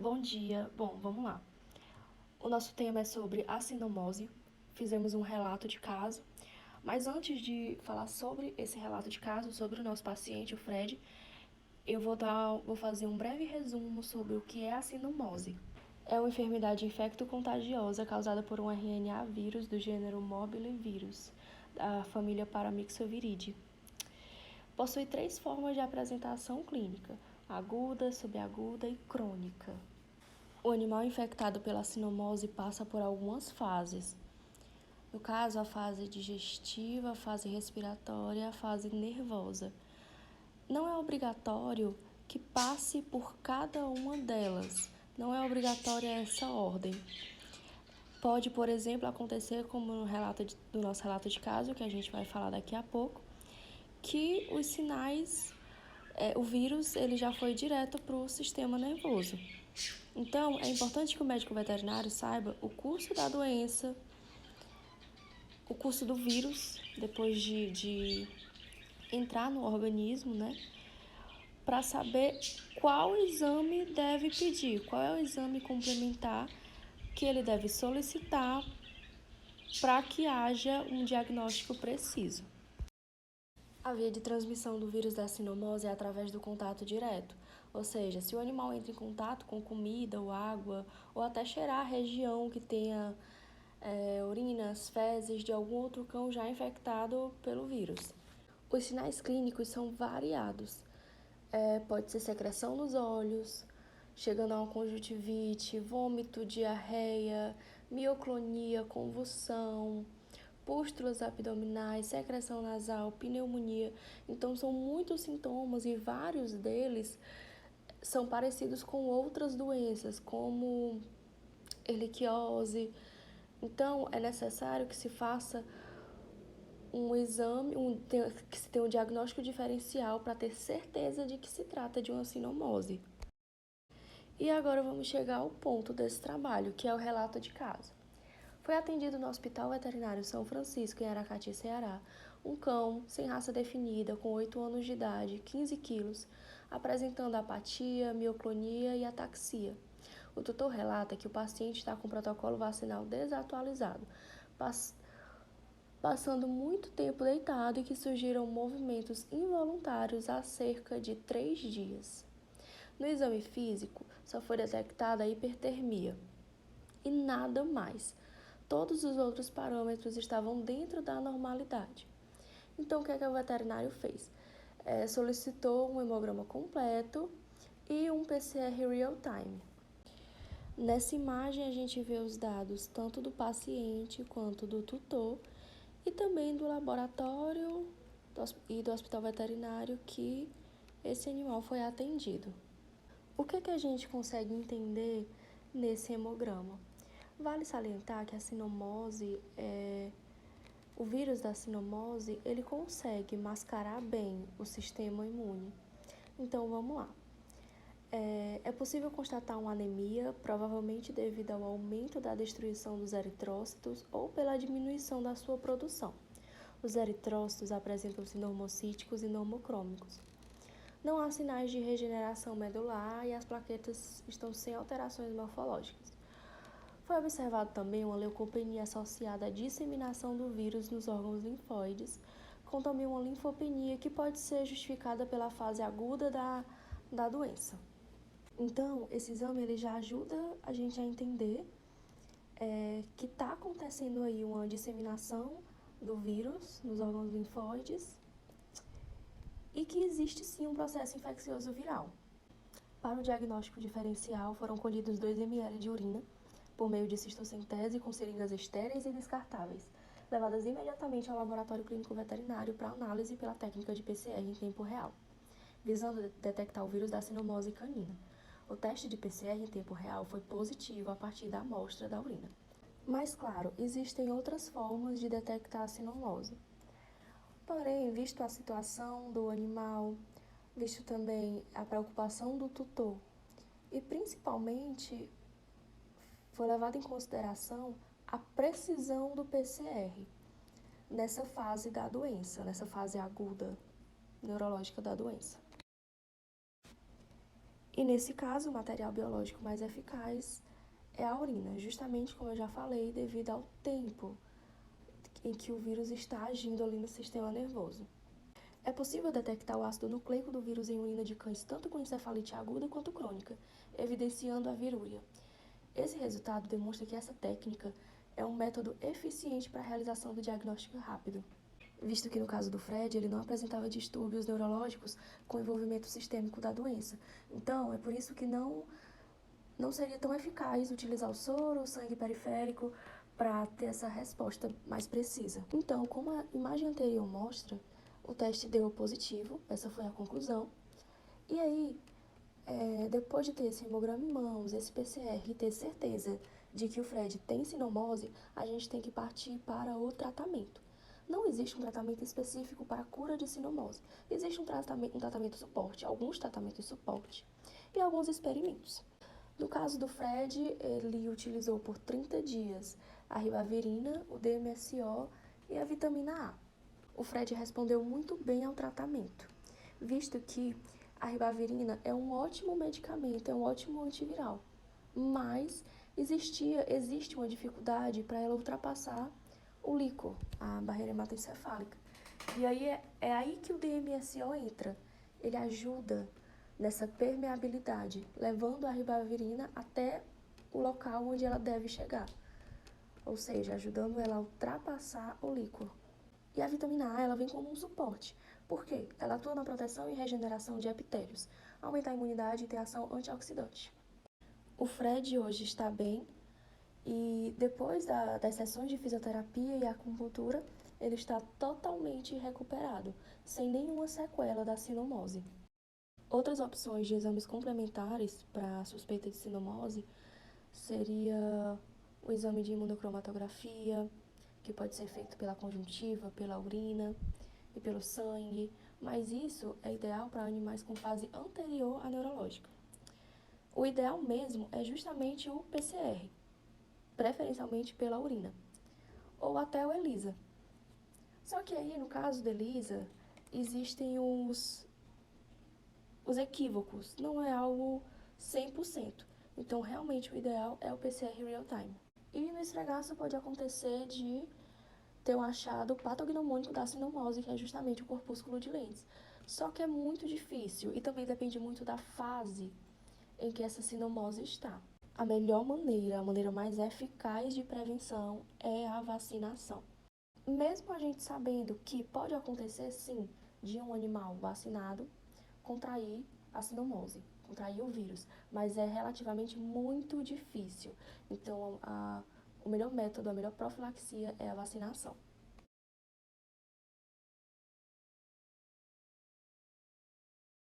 Bom dia. Bom, vamos lá. O nosso tema é sobre a sinomose. Fizemos um relato de caso, mas antes de falar sobre esse relato de caso, sobre o nosso paciente, o Fred, vou fazer um breve resumo sobre o que é a sinomose. É uma enfermidade infecto-contagiosa causada por um RNA vírus do gênero Morbillivirus, da família Paramyxoviridae. Possui 3 formas de apresentação clínica: aguda, subaguda e crônica. O animal infectado pela sinomose passa por algumas fases. No caso, a fase digestiva, a fase respiratória e a fase nervosa. Não é obrigatório que passe por cada uma delas. Não é obrigatória essa ordem. Pode, por exemplo, acontecer como no nosso relato de caso, que a gente vai falar daqui a pouco, que os sinais, o vírus ele já foi direto para o sistema nervoso. Então, é importante que o médico veterinário saiba o curso da doença, o curso do vírus, depois de entrar no organismo, né? Para saber qual exame deve pedir, qual é o exame complementar que ele deve solicitar para que haja um diagnóstico preciso. A via de transmissão do vírus da sinomose é através do contato direto, ou seja, se o animal entra em contato com comida ou água, ou até cheirar a região que tenha urinas, fezes de algum outro cão já infectado pelo vírus. Os sinais clínicos são variados. Pode ser secreção nos olhos, chegando a uma conjuntivite, vômito, diarreia, mioclonia, convulsão, pústulas abdominais, secreção nasal, pneumonia. Então, são muitos sintomas e vários deles são parecidos com outras doenças, como erliquiose. Então, é necessário que se faça um exame, que se tenha um diagnóstico diferencial para ter certeza de que se trata de uma sinomose. E agora vamos chegar ao ponto desse trabalho, que é o relato de caso. Foi atendido no Hospital Veterinário São Francisco, em Aracati, Ceará, um cão sem raça definida, com 8 anos de idade, 15 quilos, apresentando apatia, mioclonia e ataxia. O tutor relata que o paciente está com o protocolo vacinal desatualizado, passando muito tempo deitado e que surgiram movimentos involuntários há cerca de 3 dias. No exame físico, só foi detectada a hipertermia e nada mais. Todos os outros parâmetros estavam dentro da normalidade. Então, o que o veterinário fez? Solicitou um hemograma completo e um PCR real-time. Nessa imagem, a gente vê os dados tanto do paciente quanto do tutor e também do laboratório e do hospital veterinário que esse animal foi atendido. O que a gente consegue entender nesse hemograma? Vale salientar que a sinomose, o vírus da sinomose, ele consegue mascarar bem o sistema imune. Então, vamos lá. É possível constatar uma anemia, provavelmente devido ao aumento da destruição dos eritrócitos ou pela diminuição da sua produção. Os eritrócitos apresentam-se normocíticos e normocrômicos. Não há sinais de regeneração medular e as plaquetas estão sem alterações morfológicas. Foi observado também uma leucopenia associada à disseminação do vírus nos órgãos linfóides, com também uma linfopenia que pode ser justificada pela fase aguda da doença. Então, esse exame ele já ajuda a gente a entender que está acontecendo aí uma disseminação do vírus nos órgãos linfóides e que existe sim um processo infeccioso viral. Para o diagnóstico diferencial, foram colhidos 2 ml de urina por meio de cistocentese com seringas estéreis e descartáveis, levadas imediatamente ao laboratório clínico veterinário para análise pela técnica de PCR em tempo real, visando detectar o vírus da sinomose canina. O teste de PCR em tempo real foi positivo a partir da amostra da urina. Mas, claro, existem outras formas de detectar a sinomose. Porém, visto a situação do animal, visto também a preocupação do tutor e, principalmente, foi levado em consideração a precisão do PCR nessa fase da doença, nessa fase aguda neurológica da doença. E nesse caso, o material biológico mais eficaz é a urina, justamente como eu já falei, devido ao tempo em que o vírus está agindo ali no sistema nervoso. É possível detectar o ácido nucleico do vírus em urina de cães tanto com encefalite aguda quanto crônica, evidenciando a virúria. Esse resultado demonstra que essa técnica é um método eficiente para a realização do diagnóstico rápido, visto que no caso do Fred ele não apresentava distúrbios neurológicos com envolvimento sistêmico da doença. Então, é por isso que não seria tão eficaz utilizar o soro, o sangue periférico, para ter essa resposta mais precisa. Então, como a imagem anterior mostra, o teste deu positivo, essa foi a conclusão. E aí, depois de ter esse hemograma em mãos, esse PCR e ter certeza de que o Fred tem sinomose, a gente tem que partir para o tratamento. Não existe um tratamento específico para a cura de sinomose. Existe um tratamento suporte, alguns tratamentos suporte e alguns experimentos. No caso do Fred, ele utilizou por 30 dias a ribavirina, o DMSO e a vitamina A. O Fred respondeu muito bem ao tratamento, visto que a ribavirina é um ótimo medicamento, é um ótimo antiviral, mas existe uma dificuldade para ela ultrapassar o líquor, a barreira hematoencefálica. E aí é aí que o DMSO entra. Ele ajuda nessa permeabilidade, levando a ribavirina até o local onde ela deve chegar, ou seja, ajudando ela a ultrapassar o líquor. E a vitamina A, ela vem como um suporte. Por quê? Ela atua na proteção e regeneração de epitélios, aumenta a imunidade e tem ação antioxidante. O Fred hoje está bem e depois das sessões de fisioterapia e acupuntura, ele está totalmente recuperado, sem nenhuma sequela da sinomose. Outras opções de exames complementares para suspeita de sinomose seria o exame de imunocromatografia, que pode ser feito pela conjuntiva, pela urina e pelo sangue, mas isso é ideal para animais com fase anterior à neurológica. O ideal mesmo é justamente o PCR, preferencialmente pela urina, ou até o ELISA. Só que aí, no caso do ELISA, existem os equívocos, não é algo 100%. Então, realmente, o ideal é o PCR real-time. E no esfregaço pode acontecer de ter um achado patognomônico da sinomose, que é justamente o corpúsculo de Lenz. Só que é muito difícil e também depende muito da fase em que essa sinomose está. A melhor maneira, a maneira mais eficaz de prevenção é a vacinação. Mesmo a gente sabendo que pode acontecer, sim, de um animal vacinado contrair a sinomose, contrair o vírus, mas é relativamente muito difícil. Então, o melhor método, a melhor profilaxia é a vacinação.